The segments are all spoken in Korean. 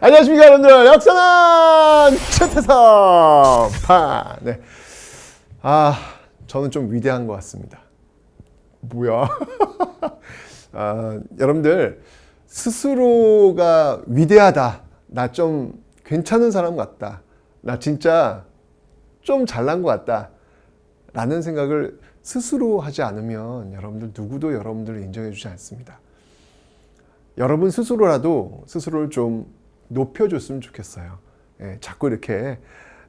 안녕하십니까 여러분들, 역사는 최태성. 네. 저는 좀 위대한 것 같습니다. 뭐야? 여러분들 스스로가 위대하다, 나 좀 괜찮은 사람 같다, 나 진짜 좀 잘난 것 같다 라는 생각을 스스로 하지 않으면 여러분들 누구도 여러분들을 인정해 주지 않습니다. 여러분 스스로라도 스스로를 좀 높여줬으면 좋겠어요. 자꾸 이렇게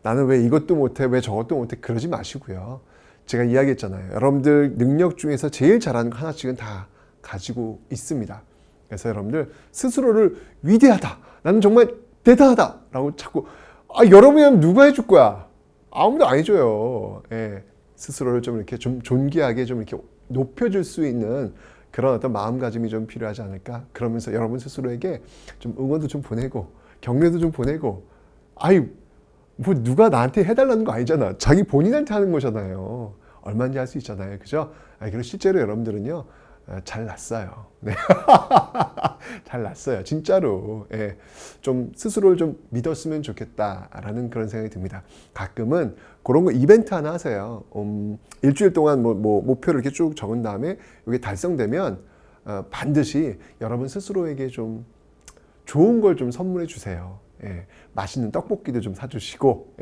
나는 왜 이것도 못해, 왜 저것도 못해, 그러지 마시고요. 제가 이야기했잖아요. 여러분들 능력 중에서 제일 잘하는 거 하나씩은 다 가지고 있습니다. 그래서 여러분들 스스로를 위대하다, 나는 정말 대단하다 라고 자꾸, 여러분이면 누가 해줄 거야? 아무도 안 해줘요. 스스로를 좀 이렇게 좀 존귀하게 좀 이렇게 높여줄 수 있는 그런 어떤 마음가짐이 좀 필요하지 않을까? 그러면서 여러분 스스로에게 좀 응원도 좀 보내고 격려도 좀 보내고, 뭐 누가 나한테 해달라는 거 아니잖아. 자기 본인한테 하는 거잖아요. 얼마든지 할 수 있잖아요. 그죠? 그리고 실제로 여러분들은요, 잘 났어요. 네. 잘 났어요. 진짜로. 좀 스스로를 좀 믿었으면 좋겠다라는 그런 생각이 듭니다. 가끔은 그런 거 이벤트 하나 하세요. 일주일 동안 뭐 목표를 이렇게 쭉 적은 다음에 이게 달성되면 반드시 여러분 스스로에게 좀 좋은 걸 좀 선물해 주세요. 맛있는 떡볶이도 좀 사주시고,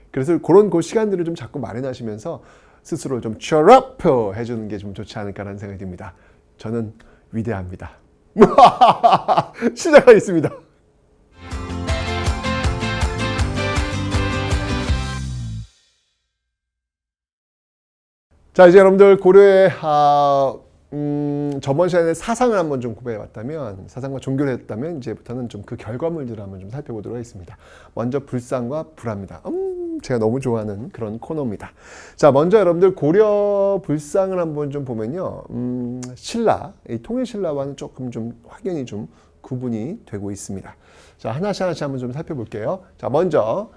그래서 그런 그 시간들을 좀 자꾸 마련하시면서 스스로 좀 cheer up 해주는 게 좀 좋지 않을까라는 생각이 듭니다. 저는 위대합니다. 시작하겠습니다. 자, 이제 여러분들 고려의 저번 시간에 사상을 한번 좀 구별해봤다면, 사상과 종교를 했다면, 이제부터는 좀 그 결과물들을 한번 좀 살펴보도록 하겠습니다. 먼저 불상과 불화입니다. 제가 너무 좋아하는 그런 코너입니다. 자, 먼저 여러분들 고려 불상을 한번 좀 보면요, 신라, 이 통일신라와는 조금 좀 확연히 좀 구분이 되고 있습니다. 자, 하나씩 한번 좀 살펴볼게요. 자, 먼저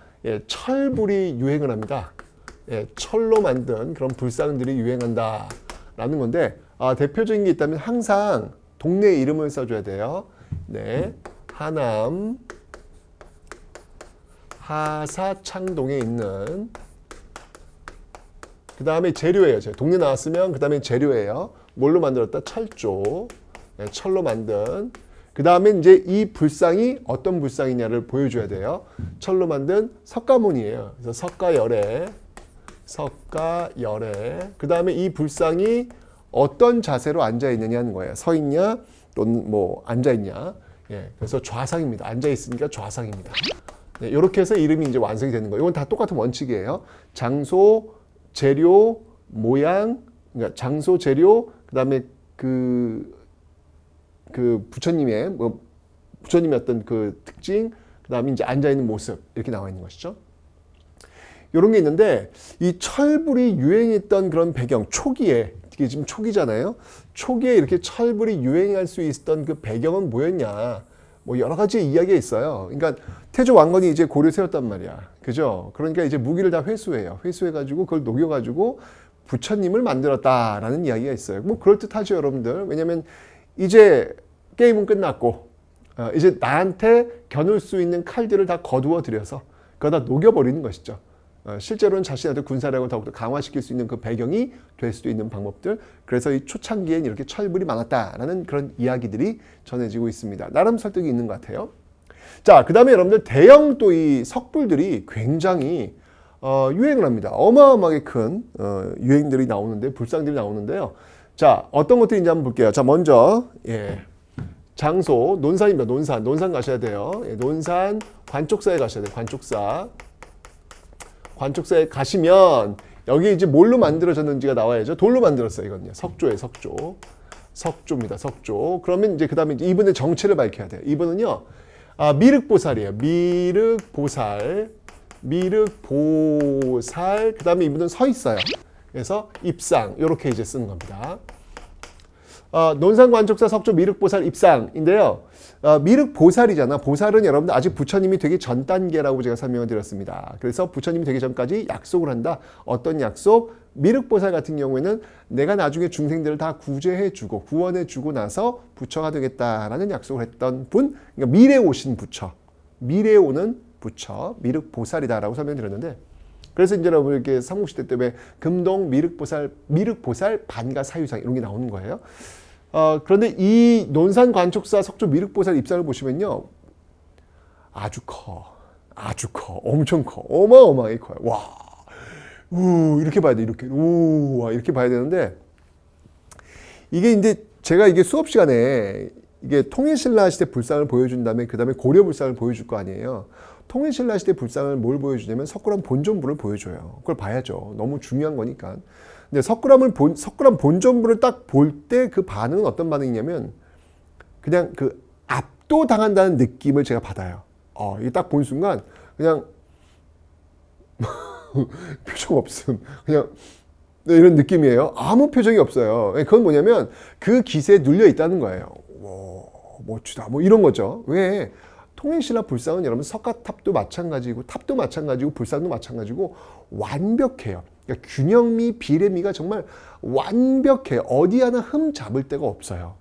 철불이 유행을 합니다. 철로 만든 그런 불상들이 유행한다 라는 건데, 대표적인 게 있다면 항상 동네 이름을 써줘야 돼요. 네, 하남 하사창동에 있는, 그 다음에 재료예요. 동네 나왔으면 그 다음에 재료예요. 뭘로 만들었다? 철조. 철로 만든. 그 다음에 이제 이 불상이 어떤 불상이냐를 보여줘야 돼요. 철로 만든 석가모니예요. 그래서 석가열애. 그 다음에 이 불상이 어떤 자세로 앉아 있느냐는 거예요. 서 있냐, 또는 뭐 앉아 있냐. 그래서 좌상입니다. 앉아 있으니까 좌상입니다. 이렇게 해서 이름이 이제 완성이 되는 거예요. 이건 다 똑같은 원칙이에요. 장소, 재료, 모양, 그러니까 장소, 재료, 그다음에 그 부처님의 부처님의 어떤 그 특징, 그다음에 이제 앉아 있는 모습, 이렇게 나와 있는 것이죠. 이런 게 있는데, 이 철불이 유행했던 그런 배경, 초기에, 이게 지금 초기잖아요. 초기에 이렇게 철불이 유행할 수 있었던 그 배경은 뭐였냐? 뭐 여러 가지 이야기가 있어요. 그러니까 태조 왕건이 이제 고려 세웠단 말이야. 그죠? 그러니까 이제 무기를 다 회수해요. 회수해가지고 그걸 녹여가지고 부처님을 만들었다라는 이야기가 있어요. 뭐 그럴듯하죠, 여러분들. 왜냐면 이제 게임은 끝났고, 이제 나한테 겨눌 수 있는 칼들을 다 거두어 들여서 그거 다 녹여버리는 것이죠. 실제로는 자신한테 군사력을 더욱더 강화시킬 수 있는 그 배경이 될 수도 있는 방법들. 그래서 이 초창기엔 이렇게 철불이 많았다라는 그런 이야기들이 전해지고 있습니다. 나름 설득이 있는 것 같아요. 자, 그 다음에 여러분들 대형 또 이 석불들이 굉장히 유행을 합니다. 어마어마하게 큰 유행들이 나오는데, 불상들이 나오는데요. 자, 어떤 것들인지 한번 볼게요. 자, 먼저 장소, 논산입니다. 논산 가셔야 돼요. 논산 관쪽사에 가셔야 돼요. 관쪽사에 가시면 여기 이제 뭘로 만들어졌는지가 나와야죠. 돌로 만들었어요. 이건요. 석조예요. 석조입니다. 석조. 그러면 이제 그 다음에 이분의 정체를 밝혀야 돼요. 이분은요, 미륵보살이에요. 미륵보살. 그 다음에 이분은 서 있어요. 그래서 입상, 이렇게 이제 쓰는 겁니다. 논산관촉사 석조 미륵보살 입상인데요. 미륵보살이잖아. 보살은 여러분들 아직 부처님이 되기 전 단계라고 제가 설명을 드렸습니다. 그래서 부처님이 되기 전까지 약속을 한다. 어떤 약속? 미륵보살 같은 경우에는 내가 나중에 중생들을 다 구제해주고 구원해주고 나서 부처가 되겠다라는 약속을 했던 분, 그러니까 미래에 오신 부처, 미래에 오는 부처, 미륵보살이다라고 설명드렸는데, 그래서 이제 여러분 이렇게 삼국시대 때문에 금동 미륵보살 반가 사유상 이런 게 나오는 거예요. 그런데 이 논산관촉사 석조 미륵보살 입상을 보시면요, 아주 커, 엄청 커, 어마어마하게 커요. 와, 이렇게 봐야 돼, 이렇게, 이렇게 봐야 되는데, 이게 이제 제가 이게 수업 시간에 이게 통일신라 시대 불상을 보여준 다음에 그 다음에 고려 불상을 보여줄 거 아니에요. 통일신라 시대 불상을 뭘 보여주냐면 석굴암 본전부를 보여줘요. 그걸 봐야죠. 너무 중요한 거니까. 근데 석굴암 본전부를 딱 볼 때 그 반응은 어떤 반응이냐면 그냥 그 압도당한다는 느낌을 제가 받아요. 이게 딱 본 순간 그냥 표정 없음. 그냥 이런 느낌이에요. 아무 표정이 없어요. 그건 뭐냐면 그 기세에 눌려 있다는 거예요. 와, 멋지다. 뭐 이런 거죠. 왜? 통일신라 불상은 여러분 석가탑도 마찬가지고 탑도 마찬가지고 불상도 마찬가지고 완벽해요. 그러니까 균형미, 비례미가 정말 완벽해요. 어디 하나 흠 잡을 데가 없어요.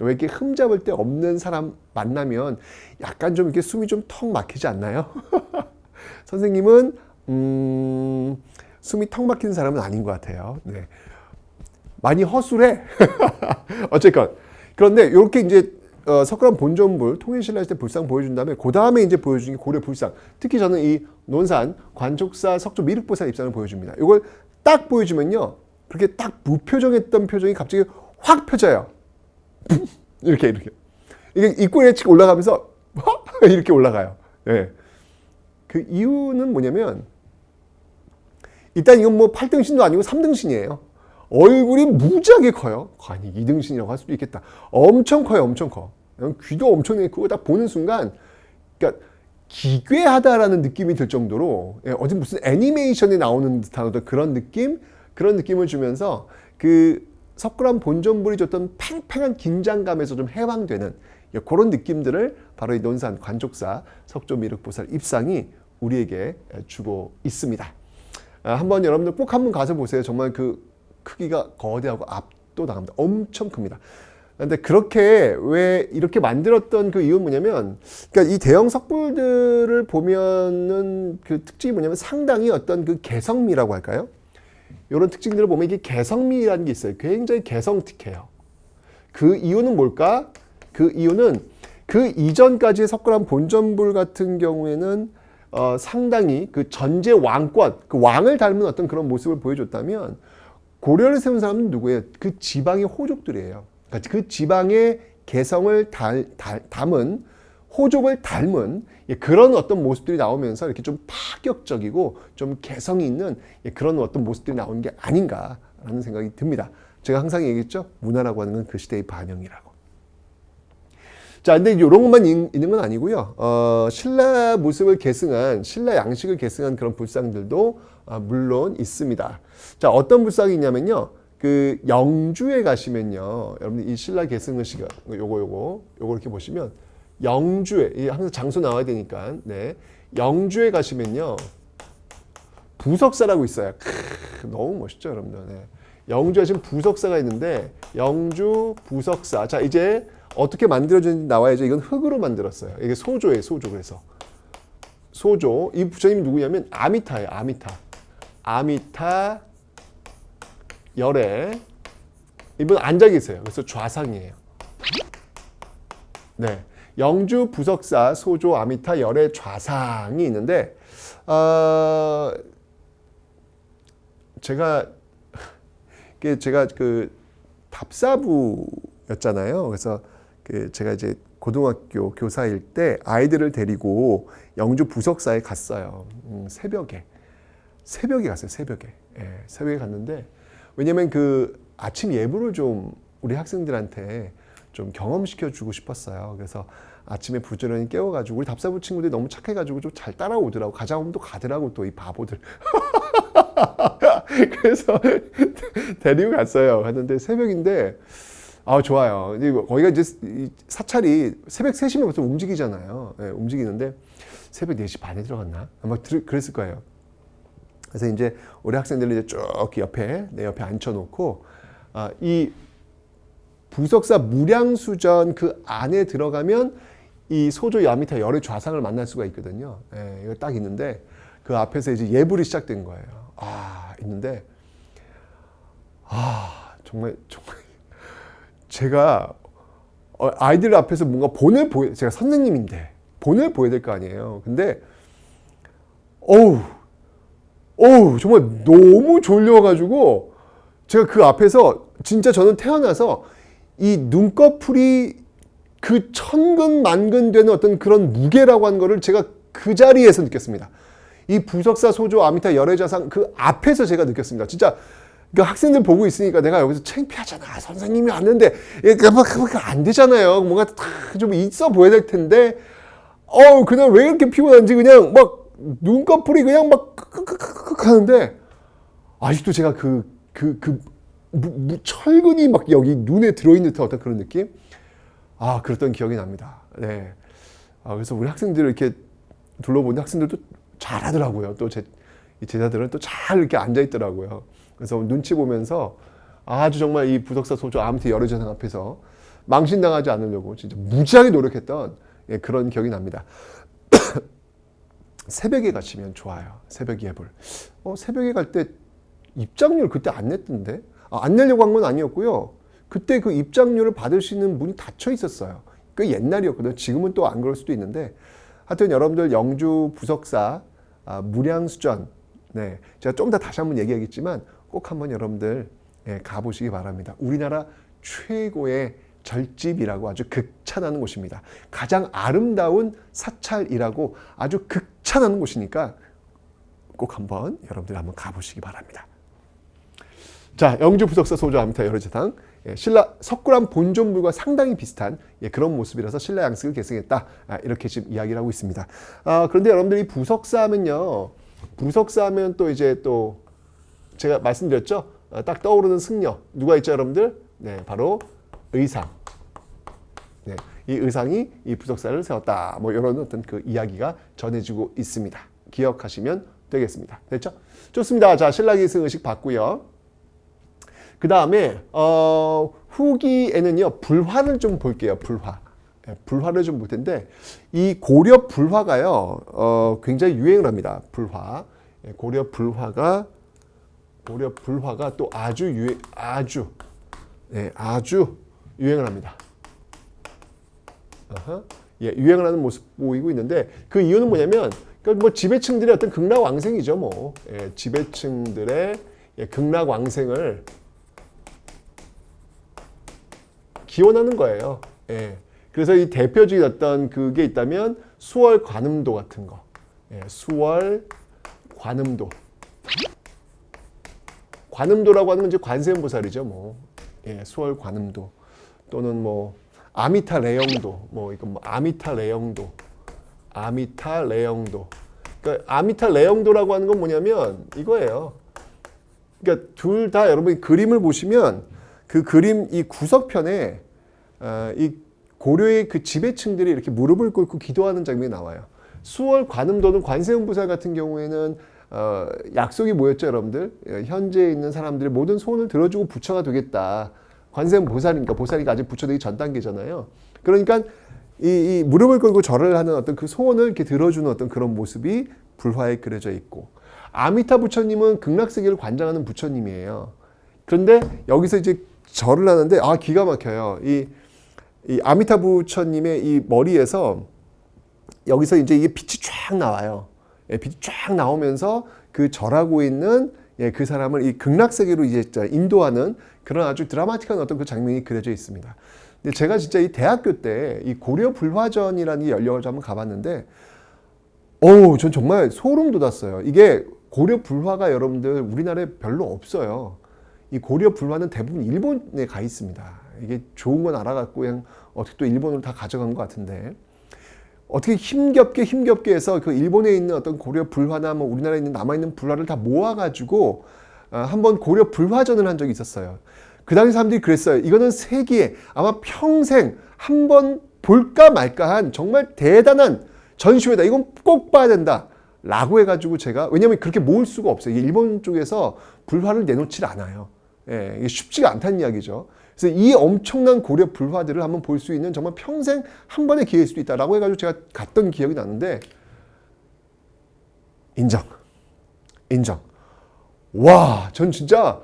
왜 이렇게 흠 잡을 데 없는 사람 만나면 약간 좀 이렇게 숨이 좀 턱 막히지 않나요? 선생님은 숨이 턱 막히는 사람은 아닌 것 같아요. 네. 많이 허술해. 어쨌건 그런데 이렇게 이제 석굴암 본전불 통일신라 시대 불상 보여준 다음에 그 다음에 이제 보여준 게 고려 불상. 특히 저는 이 논산 관촉사 석조 미륵보살 입상을 보여줍니다. 이걸 딱 보여주면요, 그렇게 딱 무표정했던 표정이 갑자기 확 펴져요. 이렇게 이게 입꼬리에 칙 올라가면서 이렇게 올라가요. 네. 그 이유는 뭐냐면 일단 이건 뭐 8등신도 아니고 3등신이에요. 얼굴이 무지하게 커요. 아니 2등신이라고 할 수도 있겠다. 엄청 커요. 엄청 커. 귀도 엄청나게 크고 딱 보는 순간 그러니까 기괴하다라는 느낌이 들 정도로 어디 무슨 애니메이션에 나오는 듯한 어떤 그런 느낌을 주면서 그 석굴암 본전불이 줬던 팽팽한 긴장감에서 좀 해방되는 그런 느낌들을 바로 이 논산 관촉사 석조 미륵보살 입상이 우리에게 주고 있습니다. 한번 여러분들 꼭 한번 가서 보세요. 정말 그 크기가 거대하고 압도당합니다. 엄청 큽니다. 근데 그렇게 왜 이렇게 만들었던 그 이유는 뭐냐면, 그러니까 이 대형 석굴들을 보면은 그 특징이 뭐냐면 상당히 어떤 그 개성미라고 할까요? 이런 특징들을 보면 이게 개성미라는 게 있어요. 굉장히 개성틱해요. 그 이유는 뭘까? 그 이유는 그 이전까지의 석굴암 본전불 같은 경우에는 상당히 그 전제 왕권, 그 왕을 닮은 어떤 그런 모습을 보여줬다면 고려를 세운 사람은 누구예요? 그 지방의 호족들이에요. 그러니까 그 지방의 개성을 담은 호족을 닮은 그런 어떤 모습들이 나오면서 이렇게 좀 파격적이고 좀 개성이 있는 그런 어떤 모습들이 나오는 게 아닌가라는 생각이 듭니다. 제가 항상 얘기했죠. 문화라고 하는 건 그 시대의 반영이라고. 자, 근데 이런 것만 있는 건 아니고요. 신라 모습을 계승한, 신라 양식을 계승한 그런 불상들도 물론 있습니다. 자, 어떤 불상이 있냐면요. 그 영주에 가시면요. 여러분 이 신라 계승을 요거 이렇게 보시면 영주에, 항상 장소 나와야 되니까. 네. 영주에 가시면요. 부석사라고 있어요. 너무 멋있죠, 여러분들. 네. 영주에 지금 부석사가 있는데 영주 부석사. 자, 이제 어떻게 만들어졌는지 나와야죠. 이건 흙으로 만들었어요. 이게 소조예요, 소조. 그래서 소조. 이 부처님이 누구냐면 아미타예요. 아미타 열애. 이분 앉아 계세요. 그래서 좌상이에요. 네, 영주 부석사 소조 아미타 열애 좌상이 있는데 제가 그 답사부였잖아요. 그래서 제가 이제 고등학교 교사일 때 아이들을 데리고 영주 부석사에 갔어요. 새벽에 갔어요. 새벽에 갔는데 왜냐면 그 아침 예불을 좀 우리 학생들한테 좀 경험시켜 주고 싶었어요. 그래서 아침에 부지런히 깨워가지고 우리 답사부 친구들이 너무 착해가지고 좀 잘 따라오더라고. 가자면 또 가더라고 또 이 바보들. 그래서 데리고 갔어요. 갔는데 새벽인데 아, 좋아요. 거기가 이제 이 사찰이 새벽 3시면 벌써 움직이잖아요. 예, 움직이는데 새벽 4시 반에 들어갔나? 아마 그랬을 거예요. 그래서 이제 우리 학생들을 이제 쭉 내 옆에 앉혀놓고, 이 부석사 무량수전 그 안에 들어가면 이 소조 야미타 열의 좌상을 만날 수가 있거든요. 예, 이거 딱 있는데 그 앞에서 이제 예불이 시작된 거예요. 있는데, 정말 제가 아이들 앞에서 뭔가 제가 선생님인데 본을 보여야 될 거 아니에요. 근데 정말 너무 졸려가지고 제가 그 앞에서 진짜 저는 태어나서 이 눈꺼풀이 그 천근만근 되는 어떤 그런 무게라고 하는 거를 제가 그 자리에서 느꼈습니다. 이 부석사 소조 아미타 열애자상 그 앞에서 제가 느꼈습니다. 진짜 그 학생들 보고 있으니까 내가 여기서 창피하잖아. 선생님이 왔는데 안 되잖아요. 뭔가 좀 있어 보여야 될 텐데 그냥 왜 이렇게 피곤한지 그냥 막 눈꺼풀이 그냥 막 하는데 아직도 제가 철근이 막 여기 눈에 들어있는 듯한 어떤 그런 느낌? 그랬던 기억이 납니다. 네. 그래서 우리 학생들을 이렇게 둘러보는데 학생들도 잘하더라고요. 또 이 제자들은 또 잘 이렇게 앉아있더라고요. 그래서 눈치 보면서 아주 정말 이 부석사 소조 아미타 열애자상 앞에서 망신당하지 않으려고 진짜 무지하게 노력했던 그런 기억이 납니다. 새벽에 가시면 좋아요. 새벽 예불. 새벽에 갈 때 입장료를 그때 안 냈던데? 안 내려고 한 건 아니었고요. 그때 그 입장료를 받을 수 있는 문이 닫혀 있었어요. 그 옛날이었거든요. 지금은 또 안 그럴 수도 있는데 하여튼 여러분들 영주 부석사 무량수전 제가 좀 더 다시 한번 얘기하겠지만 꼭 한번 여러분들 가보시기 바랍니다. 우리나라 최고의 절집이라고 아주 극찬하는 곳입니다. 가장 아름다운 사찰이라고 아주 극찬하는 곳이니까 꼭 한번 여러분들 한번 가보시기 바랍니다. 자, 영주 부석사 소조 아미타 열애자상 신라 석굴암 본존물과 상당히 비슷한 그런 모습이라서 신라 양식을 계승했다. 이렇게 지금 이야기를 하고 있습니다. 그런데 여러분들이 부석사 하면 또 이제 또 제가 말씀드렸죠. 딱 떠오르는 승려 누가 있죠, 여러분들? 바로 의상. 이 의상이 이 부석사를 세웠다. 뭐 이런 어떤 그 이야기가 전해지고 있습니다. 기억하시면 되겠습니다. 됐죠? 좋습니다. 자, 신라 계승 의식 봤고요. 그 다음에 후기에는요 불화를 좀 볼게요. 불화를 좀 볼 텐데 이 고려 불화가요 굉장히 유행을 합니다. 불화. 고려 불화가 또 아주 유행을 합니다. 유행을 하는 모습 보이고 있는데 그 이유는 뭐냐면 뭐 지배층들의 어떤 극락왕생이죠. 뭐 지배층들의 극락왕생을 기원하는 거예요. 그래서 이 대표적인 어떤 그게 있다면 수월 관음도 같은 거. 수월 관음도. 관음도라고 하는 건 이제 관세음보살이죠. 뭐. 수월 관음도. 또는 뭐 아미타 레영도. 아미타 레영도. 그러니까 아미타 레영도라고 하는 건 뭐냐면 이거예요. 그러니까 둘 다 여러분이 그림을 보시면 그 그림 이 구석편에 이 고려의 그 지배층들이 이렇게 무릎을 꿇고 기도하는 장면이 나와요. 수월 관음도는 관세음보살 같은 경우에는 약속이 뭐였죠, 여러분들? 현재에 있는 사람들의 모든 소원을 들어주고 부처가 되겠다. 관세음보살이니까 보살이니까 아직 부처 되기 전 단계잖아요. 그러니까 이 무릎을 꿇고 절을 하는 어떤 그 소원을 이렇게 들어주는 어떤 그런 모습이 불화에 그려져 있고, 아미타 부처님은 극락세계를 관장하는 부처님이에요. 그런데 여기서 이제 절을 하는데 기가 막혀요. 이 아미타 부처님의 이 머리에서 여기서 이제 이게 빛이 쫙 나와요. 빛이 쫙 나오면서 그 절하고 있는 그 사람을 이 극락세계로 이제 인도하는 그런 아주 드라마틱한 어떤 그 장면이 그려져 있습니다. 근데 제가 진짜 이 대학교 때 이 고려 불화전이라는 게 열려가지고 한번 가봤는데, 전 정말 소름 돋았어요. 이게 고려 불화가 여러분들 우리나라에 별로 없어요. 이 고려 불화는 대부분 일본에 가 있습니다. 이게 좋은 건 알아갖고 그냥 어떻게 또 일본으로 다 가져간 것 같은데, 어떻게 힘겹게 해서 그 일본에 있는 어떤 고려 불화나 뭐 우리나라에 있는 남아있는 불화를 다 모아가지고 한번 고려 불화전을 한 적이 있었어요. 그 당시 사람들이 그랬어요. 이거는 세기에 아마 평생 한번 볼까 말까한 정말 대단한 전시회다. 이건 꼭 봐야 된다. 라고 해가지고 제가, 왜냐면 그렇게 모을 수가 없어요. 이게 일본 쪽에서 불화를 내놓질 않아요. 예, 이게 쉽지가 않다는 이야기죠. 그래서 이 엄청난 고려 불화들을 한번 볼 수 있는 정말 평생 한 번의 기회일 수도 있다라고 해가지고 제가 갔던 기억이 나는데, 인정. 와, 전 진짜,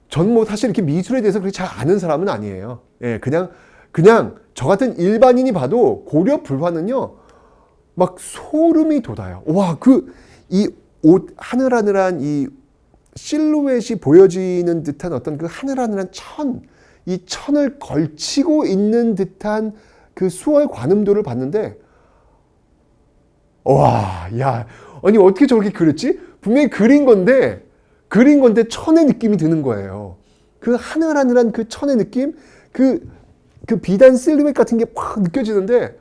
전 뭐 사실 이렇게 미술에 대해서 그렇게 잘 아는 사람은 아니에요. 예, 그냥 저 같은 일반인이 봐도 고려 불화는요, 막 소름이 돋아요. 와, 이 옷, 하늘하늘한 이 실루엣이 보여지는 듯한 어떤 그 하늘하늘한 이 천을 걸치고 있는 듯한 그 수월 관음도를 봤는데, 와, 야, 아니 어떻게 저렇게 그렸지? 분명히 그린 건데 천의 느낌이 드는 거예요. 그 하늘하늘한 그 천의 느낌, 그 비단 실루엣 같은 게 확 느껴지는데,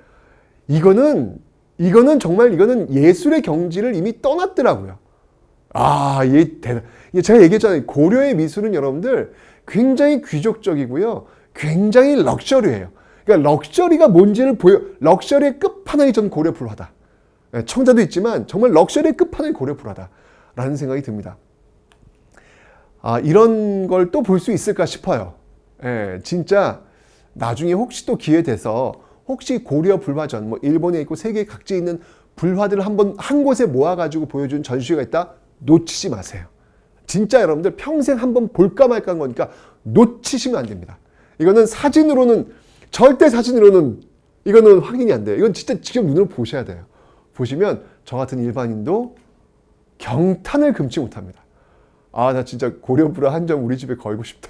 이거는 정말 예술의 경지를 이미 떠났더라고요. 아, 제가 얘기했잖아요. 고려의 미술은 여러분들 굉장히 귀족적이고요. 굉장히 럭셔리해요. 그러니까 럭셔리가 뭔지를 럭셔리의 끝판왕이 전 고려 불화다. 청자도 있지만 정말 럭셔리의 끝판왕이 고려 불화다라는 생각이 듭니다. 아, 이런 걸 또 볼 수 있을까 싶어요. 진짜 나중에 혹시 또 기회 돼서 혹시 고려 불화전, 뭐 일본에 있고 세계 각지에 있는 불화들을 한 곳에 모아가지고 보여준 전시회가 있다? 놓치지 마세요. 진짜 여러분들 평생 한번 볼까 말까 한 거니까 놓치시면 안 됩니다. 이거는 절대 사진으로는 이거는 확인이 안 돼요. 이건 진짜 직접 눈으로 보셔야 돼요. 보시면 저 같은 일반인도 경탄을 금치 못합니다. 아, 나 진짜 고려 불화 한 점 우리 집에 걸고 싶다.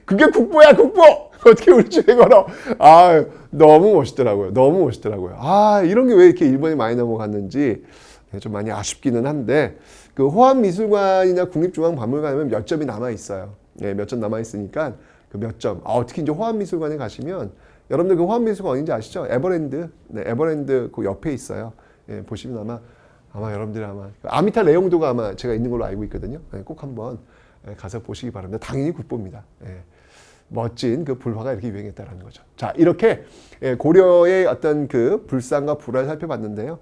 그게 국보야, 국보! 어떻게 우리 집에 걸어? 아, 너무 멋있더라고요. 아, 이런 게 왜 이렇게 일본에 많이 넘어갔는지 좀 많이 아쉽기는 한데, 그 호암미술관이나 국립중앙박물관에 가면 몇 점이 남아있어요. 몇 점 남아있으니까 그 몇 점. 특히 이제 호암미술관에 가시면, 여러분들 그 호암미술관 어딘지 아시죠? 에버랜드. 에버랜드 그 옆에 있어요. 보시면 아마 여러분들이 아미타 레옹도가 아마 제가 있는 걸로 알고 있거든요. 꼭 한번 가서 보시기 바랍니다. 당연히 국보입니다. 멋진 그 불화가 이렇게 유행했다라는 거죠. 자, 이렇게 고려의 어떤 그 불상과 불화를 살펴봤는데요.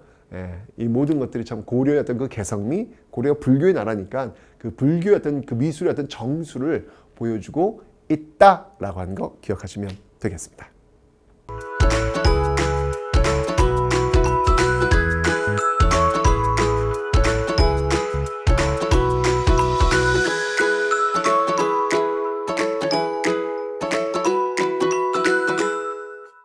이 모든 것들이 참 고려의 어떤 그 개성미, 고려가 불교의 나라니까 그 불교의 어떤 그 미술의 어떤 정수를 보여주고 있다라고 하는 거 기억하시면 되겠습니다.